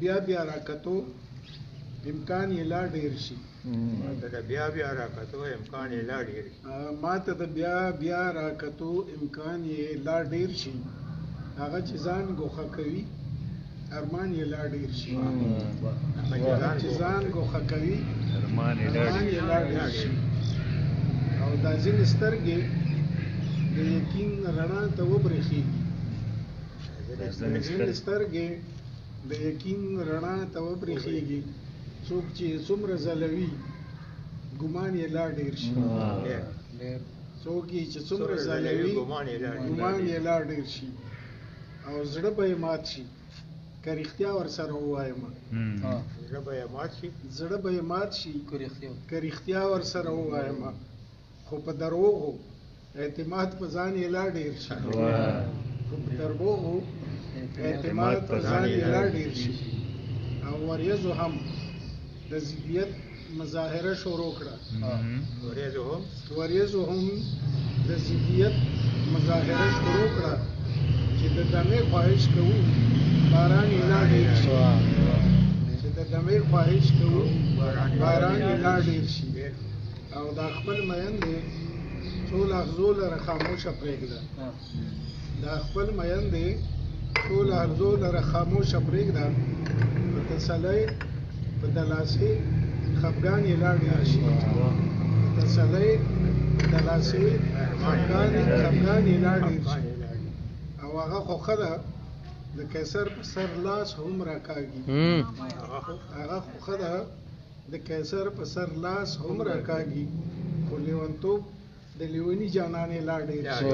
بیا راکتو امکان یې لا ډیر شي. د بیا راکتو امکان یې لا ډیر شي. ما ته د بیا راکتو امکان یې لا ډیر شي. هغه چې ځان ګوښه کوي ارمان یې لا ډیر شي. هغه چې ځان ګوښه کوي ارمان یې لا ډیر شي. او دا ځینې سترګې د یقین رڼا ته وبرېښېږي. ځینې سترګې د یقین رڼا ته وبرېښېږي. څوک چې څومره ځلوي ګمان یې لا ډیر شي. څوک چې څومره ځلوي ګمان یې لا ډیر شي. او زړه به یې مات شي که رښتیا ورسره ووایم. زړه به یې مات شي که رښتیا ورسره ووایم. خو په دروغو اعتماد په ځان یې لا ډیر شي. اعتماد په ځان یې لا ډیر شي. او وریځو هم د ضدیت مظاهره شروع کړه. وریځو هم د ضدیت مظاهره شروع کړه چې د دمې خواهش کوو باران یې لا ډیر شي. باران یې لا ډیر شي. او دا خپل میندې څو لحظو لره خاموشه پرېږده. دا خپل میندې څو لحظو لره خاموشه پرېږده. په تسلۍ په دلاسې خفګان یې لا ډېر شي. په تسلۍ دلاسې خفګان یې لا ډېر شي. او هغه خو ښه ده د قیصر په سر لاس هم راکاږي. هغه خو ښه ده د قیصر په سر لاس هم راکاږي. خو لیونتوب د لیوني جانان یې لا ډېر شي.